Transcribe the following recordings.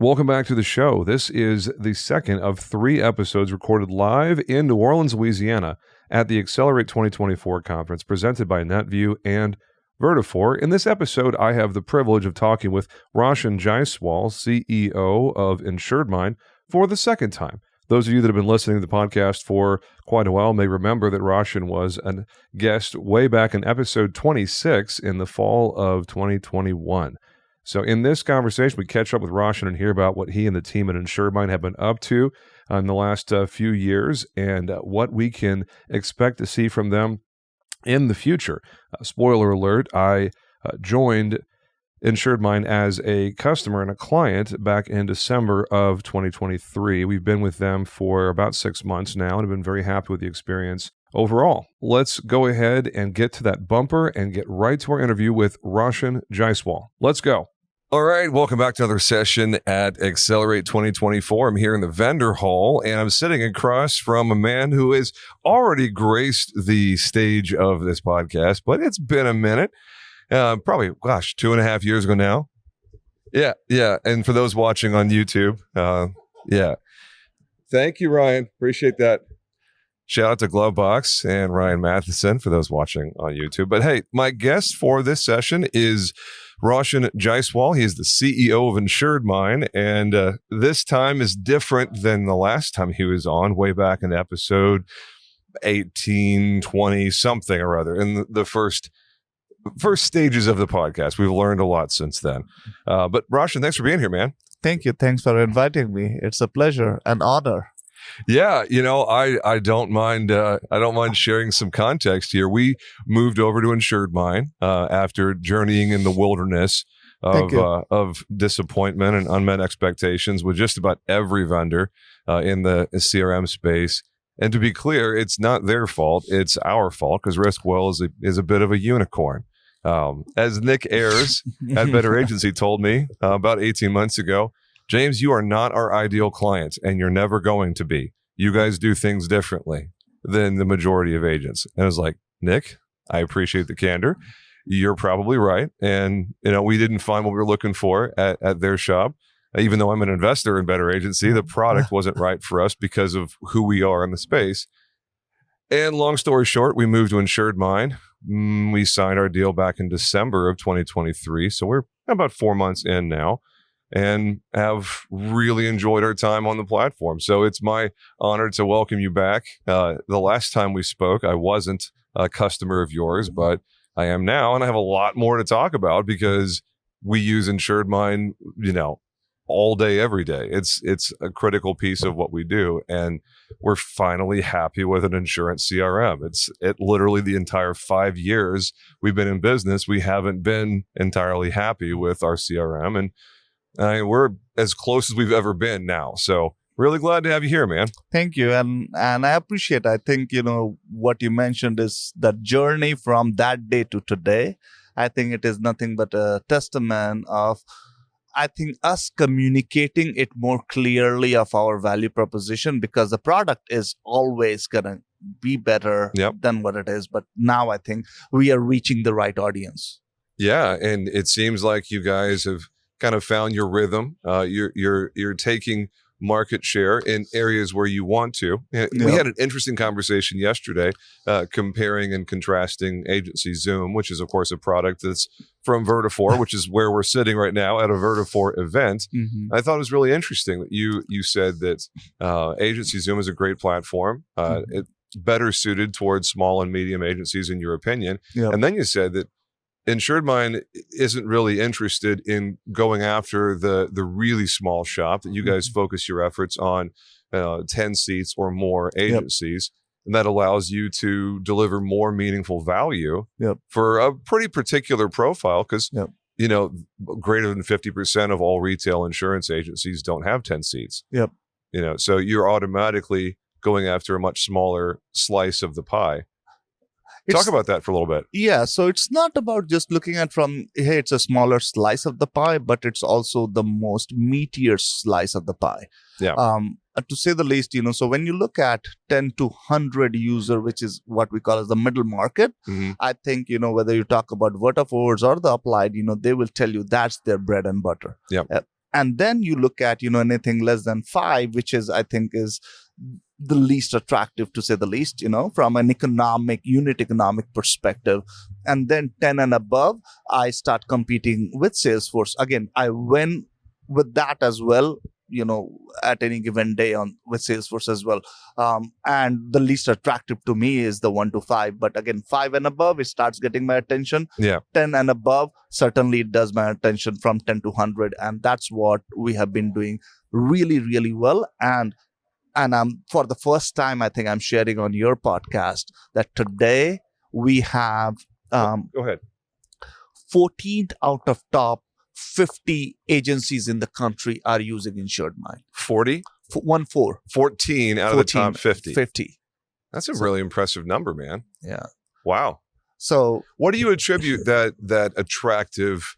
Welcome back to the show. This is the second of 3 episodes recorded live in New Orleans, Louisiana at the Accelerate 2024 conference presented by NetView and Vertifor. In this episode, I have the privilege of talking with Raution Jaiswal, CEO of InsuredMind, for the second time. Those of you that have been listening to the podcast for quite a while may remember that Raution was a guest way back in episode 26 in the fall of 2021. So in this conversation, we catch up with Raution and hear about what he and the team at InsuredMind have been up to in the last few years and what we can expect to see from them in the future. Spoiler alert, I joined InsuredMind as a customer and a client back in December of 2023. We've been with them for about 6 months now and have been very happy with the experience overall. Let's go ahead and get to that bumper and get right to our interview with Raution Jaiswal. Let's go. All right, welcome back to another session at Accelerate 2024. I'm here in the vendor hall, and I'm sitting across from a man who has already graced the stage of this podcast, but it's been a minute. Probably, 2.5 years ago now. Yeah. And for those watching on YouTube, Thank you, Ryan. Appreciate that. Shout out to Glovebox and Ryan Matheson for those watching on YouTube. But hey, my guest for this session is Raution Jaiswal. He is the CEO of InsuredMind, and this time is different than the last time he was on, way back in episode 18, 20, something or other, in the first stages of the podcast. We've learned a lot since then. But Raution, thanks for being here, man. Thank you. Thanks for inviting me. It's a pleasure and honor. Yeah, I don't mind. I don't mind sharing some context here. We moved over to InsuredMind after journeying in the wilderness of disappointment and unmet expectations with just about every vendor in the CRM space. And to be clear, it's not their fault; it's our fault because RiskWell is a bit of a unicorn. As Nick Ayers at Better Agency told me about 18 months ago, James, you are not our ideal client, and you're never going to be. You guys do things differently than the majority of agents. And I was like, Nick, I appreciate the candor. You're probably right. And, we didn't find what we were looking for at their shop. Even though I'm an investor in Better Agency, the product wasn't right for us because of who we are in the space. And long story short, we moved to InsuredMind. We signed our deal back in December of 2023. So we're about 4 months in now, and have really enjoyed our time on the platform. So it's my honor to welcome you back. The last time we spoke, I wasn't a customer of yours, but I am now, and I have a lot more to talk about because we use InsuredMind, all day, every day. It's a critical piece of what we do, and we're finally happy with an insurance CRM. It literally the entire 5 years we've been in business, we haven't been entirely happy with our CRM, and we're as close as we've ever been now. So really glad to have you here, man. Thank you. And I appreciate, I think, what you mentioned is the journey from that day to today. I think it is nothing but a testament of, I think, us communicating it more clearly of our value proposition, because the product is always going to be better than what it is. But now I think we are reaching the right audience. Yeah. And it seems like you guys have kind of found your rhythm. You're taking market share in areas where you want to. We had an interesting conversation yesterday comparing and contrasting Agency Zoom, which is of course a product that's from Vertifor, which is where we're sitting right now at a Vertifor event. Mm-hmm. I thought it was really interesting that you said that Agency Zoom is a great platform. It's better suited towards small and medium agencies in your opinion. And then you said that InsuredMind isn't really interested in going after the really small shop, that you guys focus your efforts on 10 seats or more agencies. And that allows you to deliver more meaningful value for a pretty particular profile because, greater than 50% of all retail insurance agencies don't have 10 seats. So you're automatically going after a much smaller slice of the pie. Talk about that for a little bit. Yeah. So it's not about just looking at hey, it's a smaller slice of the pie, but it's also the most meatier slice of the pie. To say the least, so when you look at 10 to 100 user, which is what we call as the middle market, I think, whether you talk about Vertifors or the Applied, they will tell you that's their bread and butter. And then you look at, anything less than 5, which is, I think, is the least attractive, to say the least, from an unit economic perspective. And then 10 and above, I start competing with Salesforce. Again, I win with that as well, at any given day with Salesforce as well. And the least attractive to me is the 1 to 5. But again, 5 and above, it starts getting my attention. Yeah. 10 and above, certainly it does my attention from 10 to 100. And that's what we have been doing really, really well. And for the first time, I think I'm sharing on your podcast that today we have Go ahead. 14 out of top 50 agencies in the country are using InsuredMind. 40? 14 out of the top 50. 50. That's a really impressive number, man. Yeah. Wow. So what do you attribute that attractive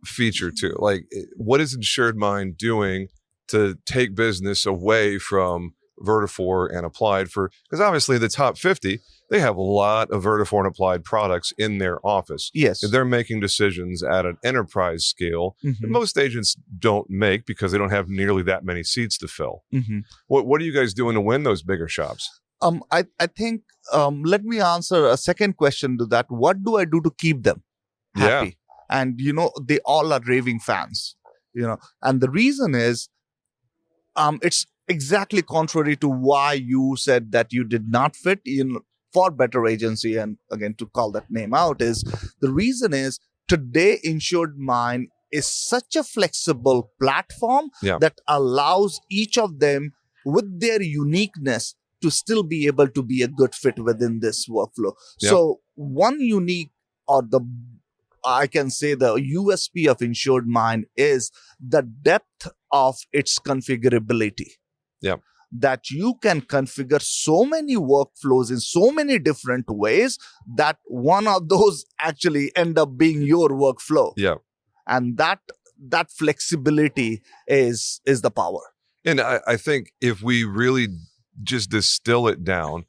feature to? Like, what is InsuredMind doing to take business away from Vertafore and Applied? Because obviously the top 50, they have a lot of Vertafore and Applied products in their office. Yes. They're making decisions at an enterprise scale that most agents don't make because they don't have nearly that many seats to fill. What are you guys doing to win those bigger shops? I think, let me answer a second question to that. What do I do to keep them happy? Yeah. And, they all are raving fans, and the reason is, it's exactly contrary to why you said that you did not fit in for Better Agency. And again, to call that name out, is the reason is today InsuredMind is such a flexible platform that allows each of them with their uniqueness to still be able to be a good fit within this workflow. So one unique, or I can say the USP of InsuredMind is the depth of its configurability. Yeah. That you can configure so many workflows in so many different ways that one of those actually end up being your workflow. Yeah. And that flexibility is the power. And I think if we really just distill it down,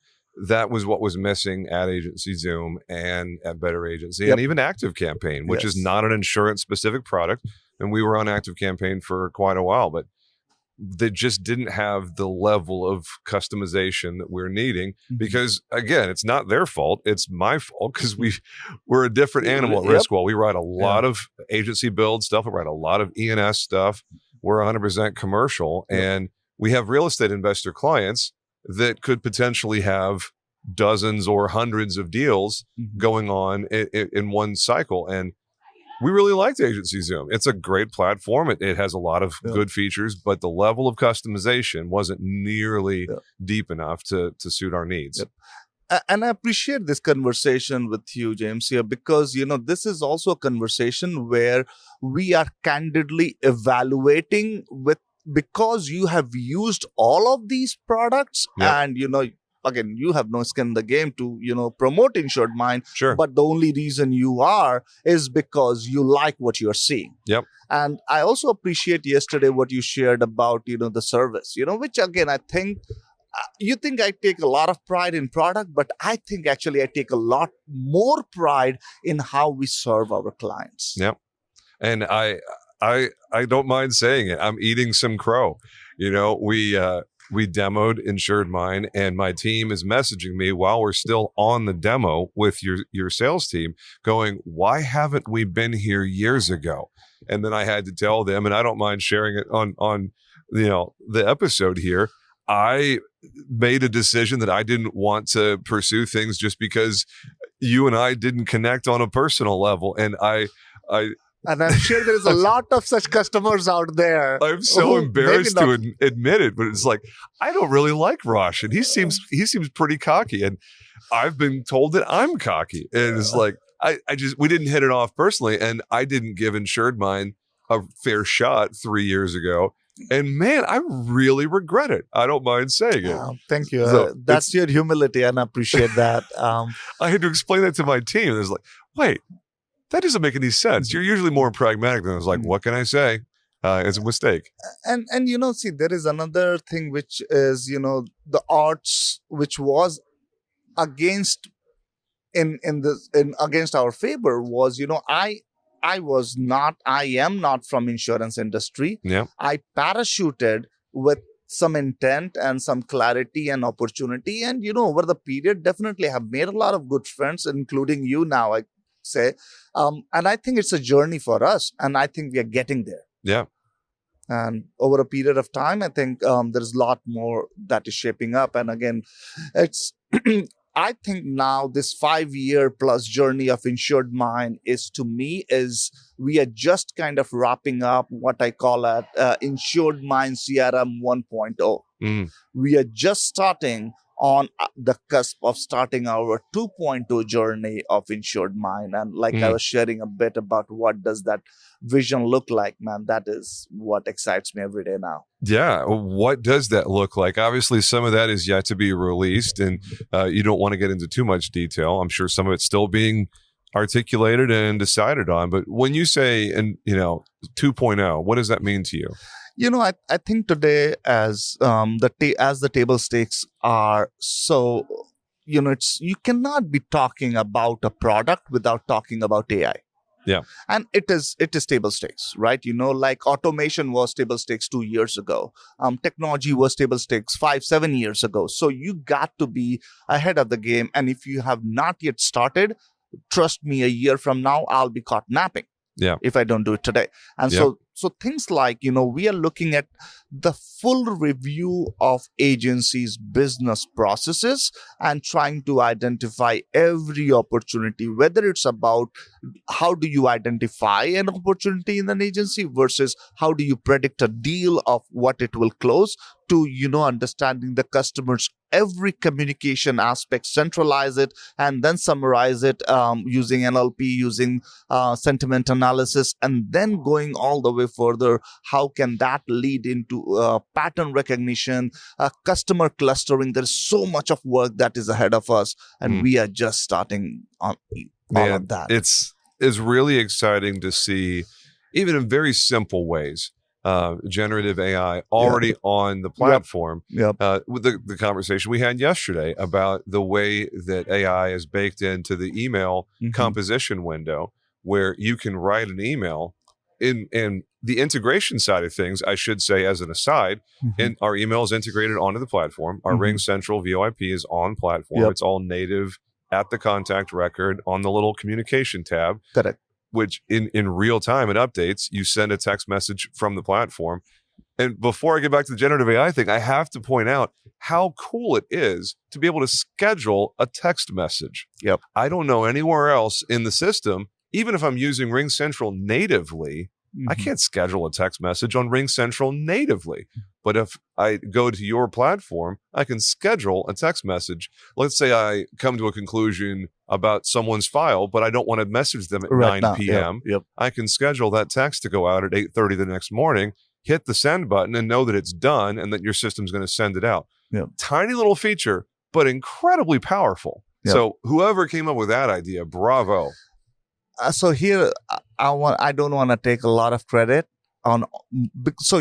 that was what was missing at Agency Zoom and at Better Agency and even Active Campaign, which is not an insurance specific product. And we were on Active Campaign for quite a while, but they just didn't have the level of customization that we're needing because, again, it's not their fault. It's my fault because we're a different animal at Riskwell. We write a lot of agency build stuff. We write a lot of E&S stuff. We're 100% commercial. And we have real estate investor clients that could potentially have dozens or hundreds of deals going on in one cycle. And we really liked Agency Zoom. It's a great platform. It has a lot of good features, but the level of customization wasn't nearly deep enough to suit our needs. And I appreciate this conversation with you, James, here, because, this is also a conversation where we are candidly evaluating because you have used all of these products and, again, you have no skin in the game to, promote InsuredMind. Sure. But the only reason you are is because you like what you're seeing. Yep. And I also appreciate yesterday what you shared about, the service, which again, I think you think I take a lot of pride in product, but I think actually I take a lot more pride in how we serve our clients. Yep. And I don't mind saying it. I'm eating some crow. We demoed InsuredMind, and my team is messaging me while we're still on the demo with your sales team going, why haven't we been here years ago? And then I had to tell them, and I don't mind sharing it on the episode here. I made a decision that I didn't want to pursue things just because you and I didn't connect on a personal level. And and I'm sure there's a lot of such customers out there. I'm so embarrassed to admit it, but it's like, I don't really like Raution. He seems pretty cocky, and I've been told that I'm cocky. And it's like, we didn't hit it off personally, and I didn't give InsuredMind a fair shot 3 years ago. And man, I really regret it. I don't mind saying it. Thank you. So that's your humility, and I appreciate that. I had to explain that to my team. And it was like, wait, that doesn't make any sense. You're usually more pragmatic than I was like, what can I say? It's a mistake. And see, there is another thing which is, the odds which was against against our favor was, I I am not from insurance industry. Yeah. I parachuted with some intent and some clarity and opportunity. And, over the period, definitely have made a lot of good friends, including you now, I say. And I think it's a journey for us. And I think we are getting there. Yeah. And over a period of time, I think there's a lot more that is shaping up. And again, it's I think now this 5-year plus journey of Insured Mind is we are just kind of wrapping up what I call Insured Mind CRM 1.0. Mm. We are just starting on the cusp of starting our 2.0 journey of Insured Mind. And like I was sharing a bit about what does that vision look like, man, that is what excites me every day now. Yeah. What does that look like? Obviously, some of that is yet to be released, and you don't want to get into too much detail. I'm sure some of it's still being articulated and decided on. But when you say, 2.0, what does that mean to you? I think today as the table stakes are so, you cannot be talking about a product without talking about AI. Yeah. And it is table stakes, right? Like automation was table stakes 2 years ago. Technology was table stakes 5-7 years ago. So you got to be ahead of the game. And if you have not yet started, trust me, a year from now, I'll be caught napping. Yeah. If I don't do it today. And so things like, we are looking at the full review of agencies' business processes and trying to identify every opportunity, whether it's about how do you identify an opportunity in an agency versus how do you predict a deal of what it will close, to, understanding the customer's every communication aspect, centralize it, and then summarize it using NLP, using sentiment analysis, and then going all the way further. How can that lead into pattern recognition, customer clustering? There's so much of work that is ahead of us, and we are just starting on all of that. It's really exciting to see, even in very simple ways, generative AI already on the platform. Yep. With the conversation we had yesterday about the way that AI is baked into the email composition window, where you can write an email in the integration side of things, I should say, as an aside, and our email is integrated onto the platform. Our Ring Central VoIP is on platform. It's all native at the contact record on the little communication tab. Correct. Which in real time, it updates. You send a text message from the platform. And before I get back to the generative AI thing, I have to point out how cool it is to be able to schedule a text message. Yep. I don't know anywhere else in the system, even if I'm using Ring Central natively, I can't schedule a text message on Ring Central natively. But if I go to your platform, I can schedule a text message. Let's say I come to a conclusion about someone's file, but I don't want to message them at 9 p.m. Yep. I can schedule that text to go out at 8:30 the next morning, hit the send button, and know that it's done and that your system's going to send it out. Yep. Tiny little feature, but incredibly powerful. Yep. So whoever came up with that idea, bravo. So here, I don't want to take a lot of credit on. So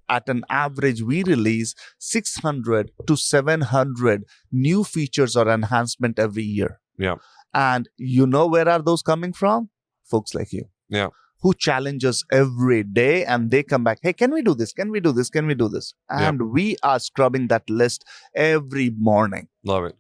at an average, we release 600 to 700 new features or enhancement every year. Yeah. And where are those coming from? Folks like you. Yeah. Who challenge us every day, and they come back, hey, can we do this? Can we do this? Can we do this? And we are scrubbing that list every morning. Love it.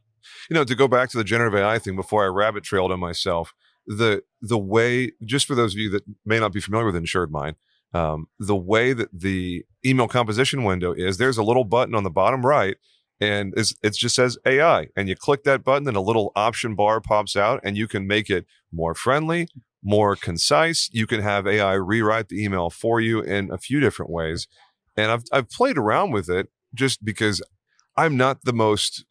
To go back to the generative AI thing before I rabbit trailed on myself, the way, just for those of you that may not be familiar with Insured Mind, the way that the email composition window is, there's a little button on the bottom right, and it just says AI, and you click that button and a little option bar pops out, and you can make it more friendly, more concise. You can have AI rewrite the email for you in a few different ways. And I've played around with it just because I'm not the most,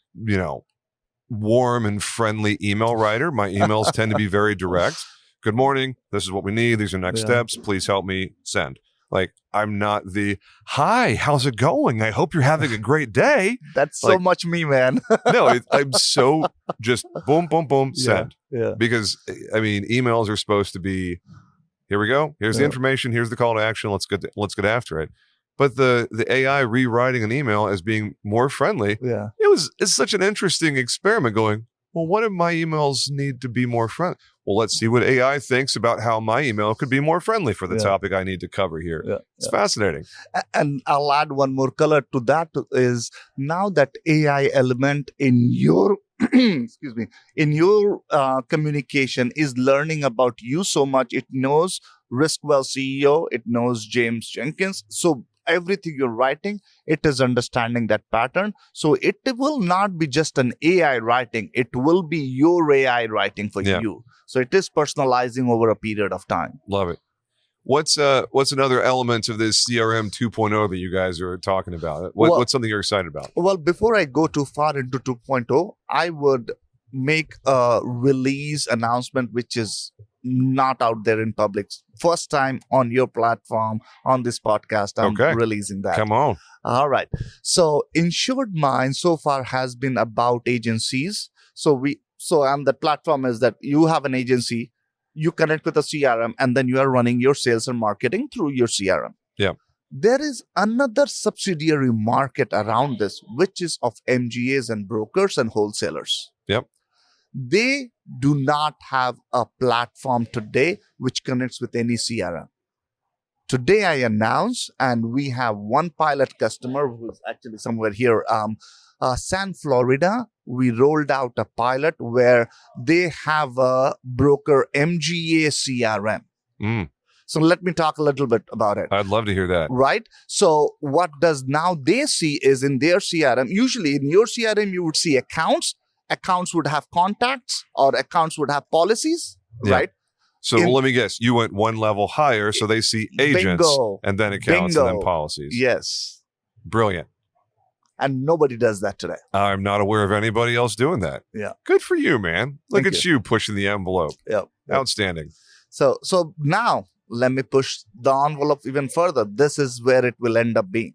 warm and friendly email writer. My emails tend to be very direct. Good morning. This is what we need. These are next steps. Please help me send. Like, I'm not the, hi, how's it going? I hope you're having a great day. That's so much me, man. No, I'm so just boom, boom, boom, send. Yeah. Because, emails are supposed to be, here we go. Here's the information. Here's the call to action. Let's get after it. But the AI rewriting an email as being more friendly, it's such an interesting experiment going, well, what if my emails need to be more friendly? Well, let's see what AI thinks about how my email could be more friendly for the topic I need to cover here. It's fascinating. And I'll add one more color to that is now that AI element in your excuse me, in your communication is learning about you so much. It knows Riskwell CEO, it knows James Jenkins. So everything you're writing, it is understanding that pattern. So it will not be just an AI writing. It will be your AI writing for you. So it is personalizing over a period of time. Love it. What's another element of this CRM 2.0 that you guys are talking about? What's something you're excited about? Well, before I go too far into 2.0, I would make a release announcement which is not out there in public. First time on your platform, on this podcast, I'm releasing that. Come on. All right. So Insured Mind so far has been about agencies. And the platform is that you have an agency, you connect with a CRM, and then you are running your sales and marketing through your CRM. Yeah. There is another subsidiary market around this, which is of MGAs and brokers and wholesalers. Yep. They do not have a platform today which connects with any CRM. Today I announce, and we have one pilot customer who's actually somewhere here, San Florida. We rolled out a pilot where they have a broker MGA CRM. So let me talk a little bit about it. I'd love to hear that. Right? So what does now they see is in their CRM, usually in your CRM, you would see accounts. Accounts would have contacts or accounts would have policies, right? So let me guess, you went one level higher, so they see agents and then accounts and then policies. Yes. Brilliant. And nobody does that today. I'm not aware of anybody else doing that. Yeah. Good for you, man. Look at you pushing the envelope. Yep. Outstanding. So now let me push the envelope even further. This is where it will end up being.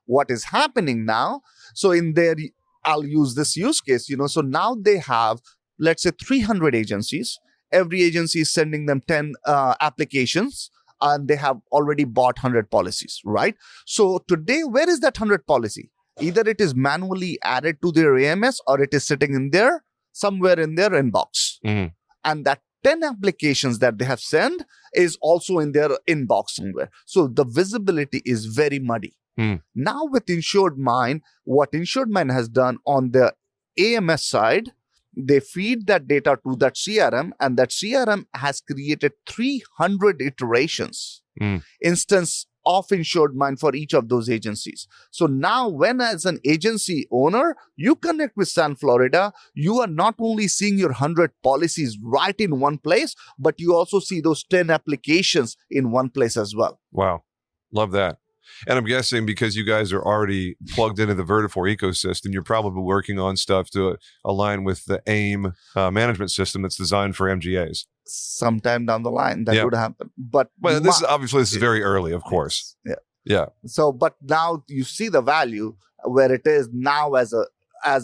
What is happening now? So in there, I'll use this use case, so now they have, let's say 300 agencies. Every agency is sending them 10 applications and they have already bought 100 policies, right? So today, where is that 100 policy? Either it is manually added to their AMS or it is sitting in there, somewhere in their inbox. And that 10 applications that they have sent is also in their inbox somewhere. So the visibility is very muddy. Now with Insured Mind, what Insured Mind has done on the AMS side, they feed that data to that CRM, and that CRM has created 300 iterations, instance of Insured Mind for each of those agencies. So now when as an agency owner, you connect with San Florida, you are not only seeing your 100 policies right in one place, but you also see those 10 applications in one place as well. Wow. Love that. And I'm guessing because you guys are already plugged into the Vertafore ecosystem, you're probably working on stuff to align with the AIM management system that's designed for MGAs. Sometime down the line, that would happen. But this is very early, of course. Yeah. So, but now you see the value where it is now as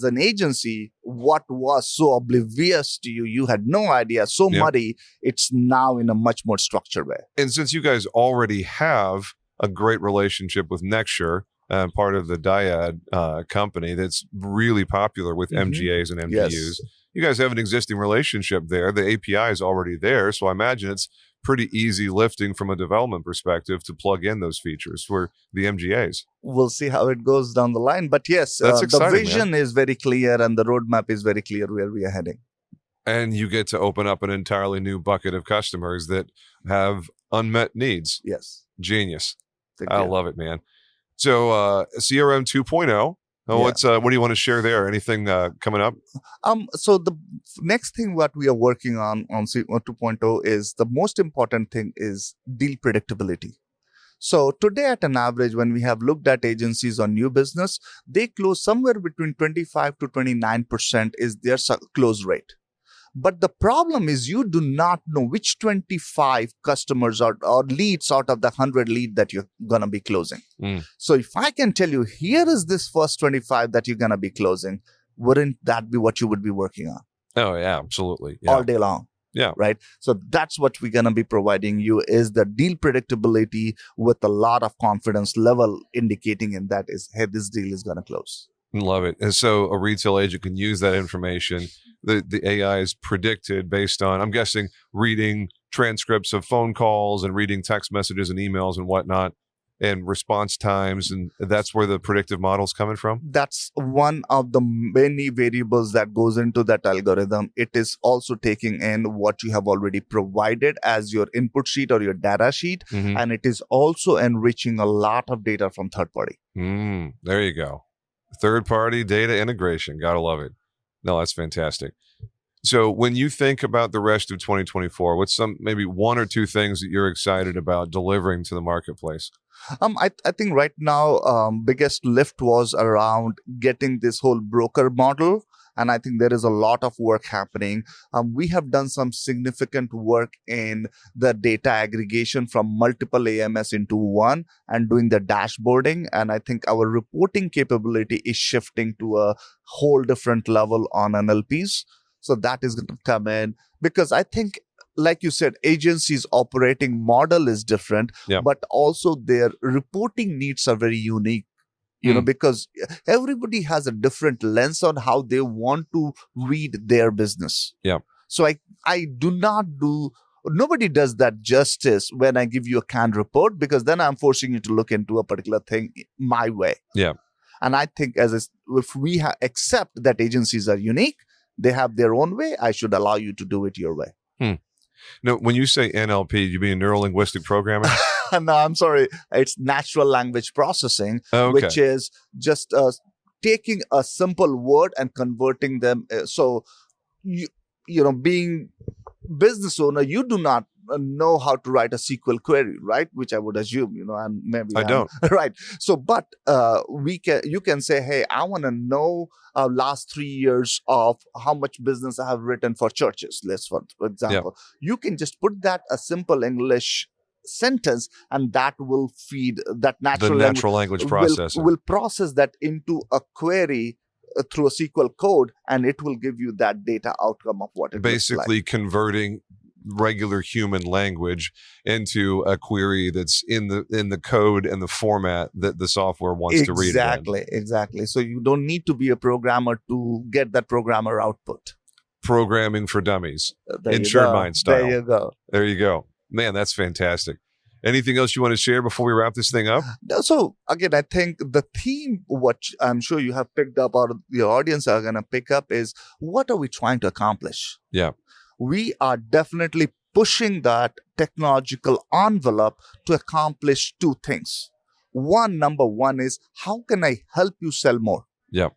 an agency. What was so oblivious to you, you had no idea, so muddy. It's now in a much more structured way. And since you guys already have a great relationship with Nexture, part of the Dyad company that's really popular with MGAs and MGUs. You guys have an existing relationship there. The API is already there. So I imagine it's pretty easy lifting from a development perspective to plug in those features for the MGAs. We'll see how it goes down the line. But yes, that's exciting, the vision is very clear and the roadmap is very clear where we are heading. And you get to open up an entirely new bucket of customers that have unmet needs. Yes. Genius. I love it, man. So CRM 2.0, what do you want to share there? Anything coming up? So the next thing what we are working on CRM 2.0 is the most important thing is deal predictability. So today at an average, when we have looked at agencies on new business, they close somewhere between 25 to 29% is their close rate. But the problem is you do not know which 25 customers or leads out of the 100 lead that you're going to be closing. So if I can tell you, here is this first 25 that you're going to be closing, wouldn't that be what you would be working on? Oh, yeah, absolutely. All day long. Yeah. Right. So that's what we're going to be providing you is the deal predictability with a lot of confidence level indicating in that is, hey, this deal is going to close. Love it. And so a retail agent can use that information. The AI is predicted based on, I'm guessing, reading transcripts of phone calls and reading text messages and emails and whatnot, and response times. And that's where the predictive model's coming from. That's one of the many variables that goes into that algorithm. It is also taking in what you have already provided as your input sheet or your data sheet. Mm-hmm. And it is also enriching a lot of data from third party. There you go. Third-party data integration. Gotta love it. No, that's fantastic. So when you think about the rest of 2024, what's maybe one or two things that you're excited about delivering to the marketplace? I think right now, biggest lift was around getting this whole broker model. And I think there is a lot of work happening. We have done some significant work in the data aggregation from multiple AMS into one and doing the dashboarding. And I think our reporting capability is shifting to a whole different level on NLPs. So that is going to come in because I think, like you said, agencies' operating model is different, but also their reporting needs are very unique. Because everybody has a different lens on how they want to read their business. Yeah. So I do not nobody does that justice when I give you a canned report, because then I'm forcing you to look into a particular thing my way. Yeah. And I think if we accept that agencies are unique, they have their own way, I should allow you to do it your way. No, when you say NLP, you mean neuro-linguistic programming? No, I'm sorry. It's natural language processing, which is just taking a simple word and converting them. So, being business owner, you do not know how to write a SQL query, right? Which I would assume, and maybe I don't. Right. So, but you can say, hey, I want to know last 3 years of how much business I have written for churches. For example, you can just put that a simple English sentence, and that will feed that natural language processor will process that into a query through a SQL code, and it will give you that data outcome of what it basically looks like. Converting regular human language into a query that's in the code and the format that the software wants to read it. Exactly. So you don't need to be a programmer to get that programmer output. Programming for dummies, Insured Mind style. There you go. Man, that's fantastic. Anything else you want to share before we wrap this thing up? So again, I think the theme, what I'm sure you have picked up, or your audience are going to pick up, is what are we trying to accomplish? Yeah. We are definitely pushing that technological envelope to accomplish two things. Number one is, how can I help you sell more? Yeah.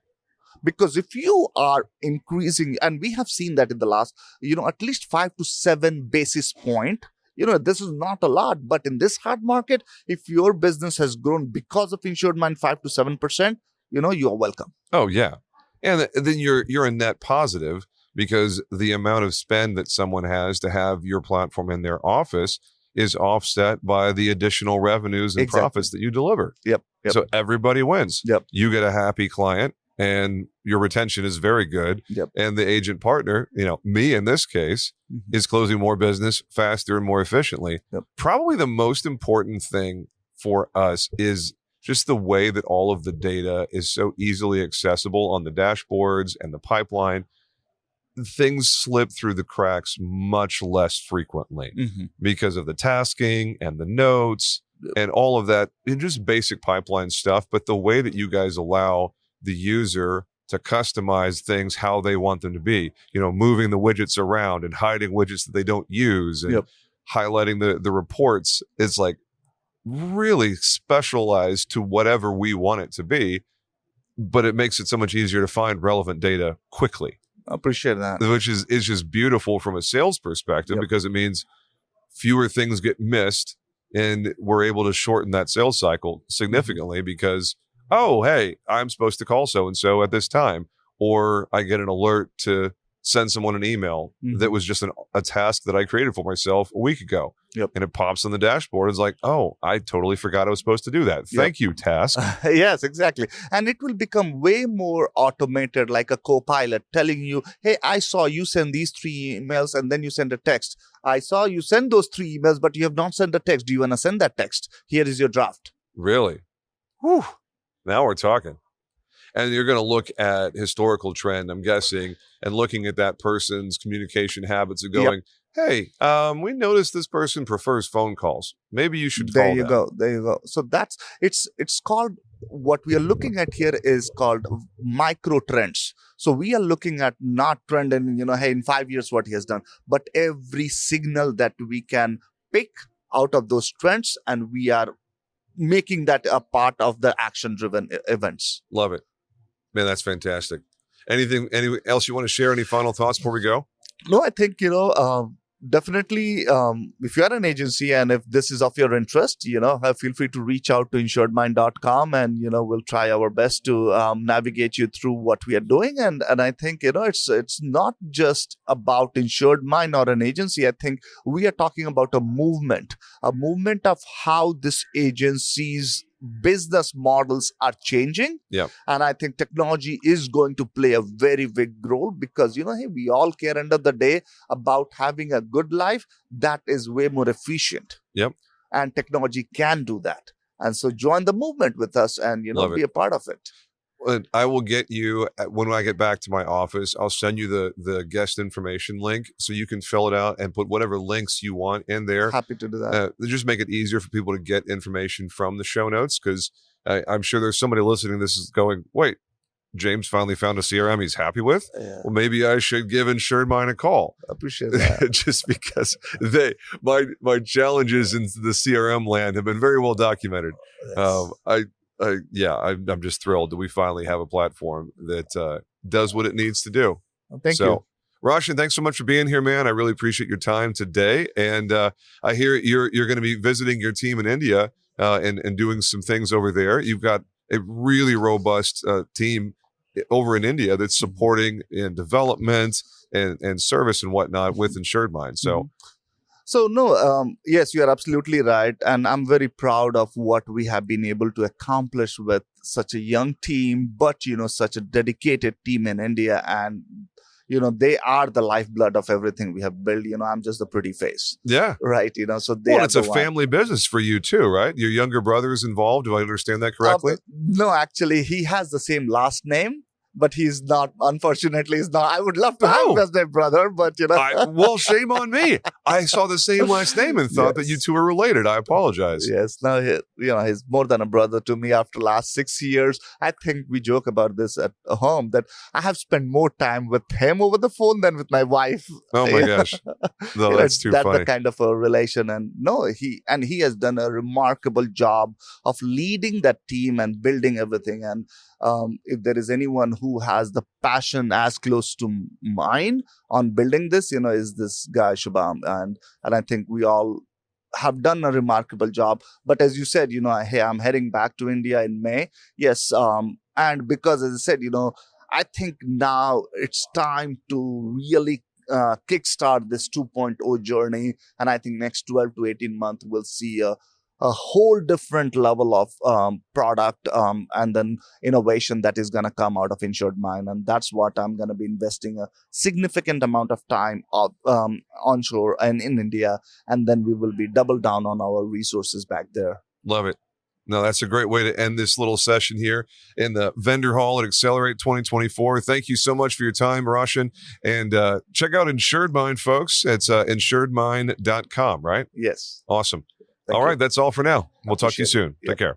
Because if you are increasing, and we have seen that in the last, at least 5 to 7 basis point, this is not a lot, but in this hard market, if your business has grown because of Insured Mind 5 to 7%, you are welcome. Oh, yeah. And then you're a net positive, because the amount of spend that someone has to have your platform in their office is offset by the additional revenues and profits that you deliver. Yep. So everybody wins. Yep. You get a happy client, and your retention is very good. Yep. And the agent partner, me in this case, is closing more business faster and more efficiently. Yep. Probably the most important thing for us is just the way that all of the data is so easily accessible on the dashboards and the pipeline. Things slip through the cracks much less frequently because of the tasking and the notes and all of that, and just basic pipeline stuff. But the way that you guys allow the user to customize things how they want them to be, moving the widgets around and hiding widgets that they don't use, and highlighting the reports, is like really specialized to whatever we want it to be. But it makes it so much easier to find relevant data quickly. I appreciate that. Which is just beautiful from a sales perspective, because it means fewer things get missed, and we're able to shorten that sales cycle significantly because, oh, hey, I'm supposed to call so-and-so at this time, or I get an alert to send someone an email that was just a task that I created for myself a week ago. And it pops on the dashboard. It's like, oh, I totally forgot I was supposed to do that. Thank you, task. Yes, exactly. And it will become way more automated, like a co-pilot telling you, hey, I saw you send these 3 emails and then you send a text. I saw you send those 3 emails, but you have not sent a text. Do you want to send that text? Here is your draft. Really? Whew. Now we're talking. And you're going to look at historical trend, I'm guessing, and looking at that person's communication habits and going, hey, we noticed this person prefers phone calls. Maybe you should There call you them. go. There you go. So that's it's called, what we are looking at here is called micro trends. So we are looking at not trend and, hey, in 5 years what he has done, but every signal that we can pick out of those trends, and we are making that a part of the action driven events. Love it. Man, that's fantastic. Anything else you want to share? Any final thoughts before we go? No, I think, definitely, if you are an agency and if this is of your interest, feel free to reach out to insuredmind.com, and, we'll try our best to navigate you through what we are doing. And I think, it's not just about Insured Mind or an agency. I think we are talking about a movement of how this agency's business models are changing. Yeah. And I think technology is going to play a very big role, because, hey, we all care end of the day about having a good life that is way more efficient. Yep. And technology can do that. And so join the movement with us and, be a part of it. And I will get you, when I get back to my office, I'll send you the guest information link so you can fill it out and put whatever links you want in there. Happy to do that. Just make it easier for people to get information from the show notes, because I'm sure there's somebody listening to this is going, wait, James finally found a CRM he's happy with? Yeah. Well, maybe I should give Insured Mind a call. I appreciate that. Just because my challenges in the CRM land have been very well documented. Yes. I'm just thrilled that we finally have a platform that does what it needs to do. Well, thank you. Raution, thanks so much for being here, man. I really appreciate your time today. And I hear you're going to be visiting your team in India and doing some things over there. You've got a really robust team over in India that's supporting in development and service and whatnot with Insured Mind. So. So no, yes, you are absolutely right. And I'm very proud of what we have been able to accomplish with such a young team, but, such a dedicated team in India. And, they are the lifeblood of everything we have built. I'm just the pretty face. Yeah. Right. So it's a family business for you too, right? Your younger brother is involved. Do I understand that correctly? No, actually, he has the same last name. But he's not, unfortunately, he's not. I would love to have best name brother, but well, shame on me. I saw the same last name and thought that you two were related. I apologize. Yes. Now, he's more than a brother to me after the last 6 years. I think we joke about this at home, that I have spent more time with him over the phone than with my wife. Oh my gosh. No, that's too funny. That's the kind of a relation. And no, he has done a remarkable job of leading that team and building everything. And if there is anyone who has the passion as close to mine on building this, is this guy Shubham. And I think we all have done a remarkable job. But as you said, hey, I'm heading back to India in May. Yes. And because, as I said, I think now it's time to really kickstart this 2.0 journey. And I think next 12 to 18 months, we'll see a whole different level of product and then innovation that is going to come out of Insured Mind. And that's what I'm going to be investing a significant amount of time onshore and in India. And then we will be double down on our resources back there. Love it. No, that's a great way to end this little session here in the Vendor Hall at Accelerate 2024. Thank you so much for your time, Raution. And check out Insured Mind, folks. It's insuredmind.com, right? Yes. Awesome. Thank all you. Right, that's all for now. We'll talk to you soon. Take care.